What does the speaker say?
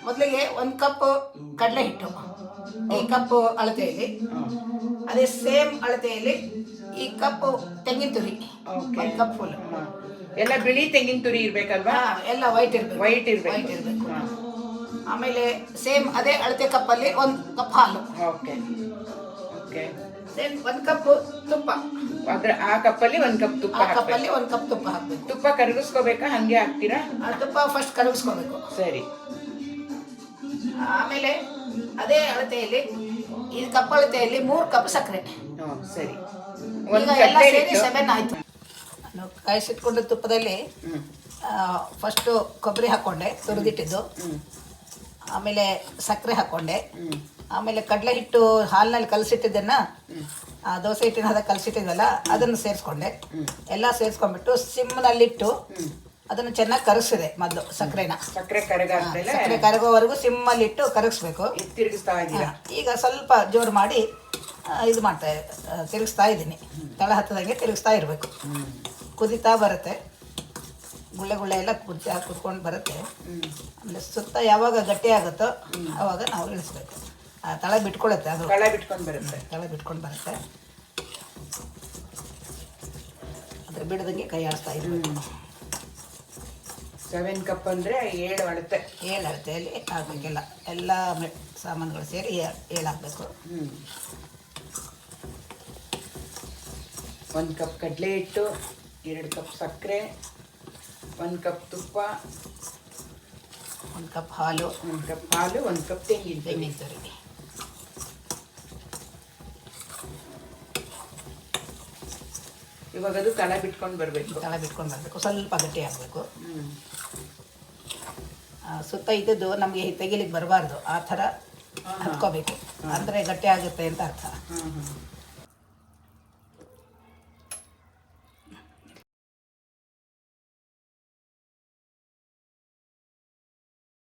ಮೊದಲಿಗೆ 1 ಕಪ್ ಕಡಲೆ ಹಿಟ್ಟು, ಈ ಕಪ್ಪು ಅಳತೆಯಲ್ಲಿ. ಅದೇ ಸೇಮ್ ಅಳತೆಯಲ್ಲಿ ಈ ಕಪ್ಪು ತೆಂಗಿನ ತುರಿ, 1 ಕಪ್ ಫುಲ್. ಎಲ್ಲ ಬಿಳಿ ತೆಂಗಿನ ತುರಿ ಇರ್ಬೇಕಲ್ವಾ? ಎಲ್ಲ ವೈಟ್ ಇರಬೇಕು. ವೈಟ್ ಇರಬೇಕು. ಆಮೇಲೆ ಸೇಮ್ ಅದೇ ಅಳತೆ ಕಪ್ಪಲ್ಲಿ 1 ಕಪ್ ಹಾಲು. Okay okay. ದೆನ್ 1 ಕಪ್ ತುಪ್ಪ. ಅದ್ರ ಆ ಕಪ್ಪಲ್ಲಿ 1 ಕಪ್ ತುಪ್ಪ. ಆ ಕಪ್ಪಲ್ಲಿ 1 ಕಪ್ ತುಪ್ಪ ಹಾಕಬೇಕು. ತುಪ್ಪ ಕರಗಿಸ್ಕೋಬೇಕಾ ಹಂಗೆ ಹಾಕ್ತೀರಾ? ತುಪ್ಪ ಫಸ್ಟ್ ಕರಗಿಸ್ಕೋಬೇಕು. ಸರಿ. ಆಮೇಲೆ ಅದೇ ಅಳತೆಯಲ್ಲಿ ಈ ಕಪ್ ಅಳತೆಯಲ್ಲಿ 3 ಕಪ್ ಸಕ್ಕರೆ. ಸರಿ. ಈಗ ಎಲ್ಲ ಸೇರಿ 7 ಆಯ್ತು. ನಾನು ಕಾಯಿಸಿಟ್ಕೊಂಡ ತುಪ್ಪದಲ್ಲಿ ಫಸ್ಟು ಕೊಬ್ಬರಿ ಹಾಕ್ಕೊಂಡೆ, ತುರಿದಿಟ್ಟಿದ್ದು. ಆಮೇಲೆ ಸಕ್ಕರೆ ಹಾಕ್ಕೊಂಡೆ. ಆಮೇಲೆ ಕಡಲೆ ಹಿಟ್ಟು ಹಾಲಿನಲ್ಲಿ ಕಲಸಿಟ್ಟಿದ್ದನ್ನು, ದೋಸೆ ಹಿಟ್ಟಿನ ಹದ ಕಲಸಿಟ್ಟಿದ್ವಲ್ಲ ಅದನ್ನು ಸೇರಿಸ್ಕೊಂಡೆ. ಎಲ್ಲ ಸೇರಿಸ್ಕೊಂಡ್ಬಿಟ್ಟು ಸಿಮ್ನಲ್ಲಿಟ್ಟು ಅದನ್ನು ಚೆನ್ನಾಗಿ ಕರಗಿಸಿದೆ. ಮೊದಲು ಸಕ್ಕರೆ ಕರಗೋವರೆಗೂ ಸಿಮ್ಮಲ್ಲಿಟ್ಟು ಕರಗಿಸ್ಬೇಕು. ಈಗ ಸ್ವಲ್ಪ ಜೋರು ಮಾಡಿ ಇದು ತಿರುಗಿಸ್ತಾ ಇದ್ದೀನಿ. ತಳ ಹತ್ತದಂಗೆ ತಿರುಗಿಸ್ತಾ ಇರಬೇಕು. ಕುದೀತಾ ಬರುತ್ತೆ, ಗುಳ್ಳೆ ಎಲ್ಲ ಕುದ್ಕೊಂಡು ಬರುತ್ತೆ. ಆಮೇಲೆ ಸುತ್ತ ಯಾವಾಗ ಗಟ್ಟಿ ಆಗುತ್ತೋ ಆವಾಗ ನಾವು ಇಳಿಸ್ಬೇಕು. ತಳ ಬಿಟ್ಕೊಳ್ಳುತ್ತೆ, ಅದು ತಳ ಬಿಟ್ಕೊಂಡು ಬರುತ್ತೆ. ಅದ್ರ ಬಿಡದಂಗೆ ಕೈ ಆಡಿಸ್ತಾ ಇರಬೇಕು. 7 ಕಪ್ ಅಂದರೆ 7 ಅಳತೆ. 7 ಅಳತೆಯಲ್ಲಿ ಹಾಕಬೇಕೆಲ್ಲ, ಎಲ್ಲ ಸಾಮಾನುಗಳು ಸೇರಿ 7 ಹಾಕಬೇಕು. 1 ಕಪ್ ಕಡಲೆ ಹಿಟ್ಟು, 2 ಕಪ್ ಸಕ್ಕರೆ, 1 ಕಪ್ ತುಪ್ಪ, 1 ಕಪ್ ಹಾಲು, 1 ಕಪ್ ತೆಂಗಿನ ತುರಿ. ಇವಾಗ ಅದು ತಳ ಬಿಟ್ಕೊಂಡು ಬರಬೇಕು. ಸ್ವಲ್ಪ ಗಟ್ಟಿ ಆಗಬೇಕು. ಸುತ್ತ ಇದ್ದದ್ದು ನಮಗೆ ತೆಗಿಲಿಕ್ಕೆ ಬರಬಾರ್ದು, ಆ ಥರ ಹತ್ಕೋಬೇಕು. ಅಂದರೆ ಗಟ್ಟಿ ಆಗುತ್ತೆ ಅಂತ ಅರ್ಥ.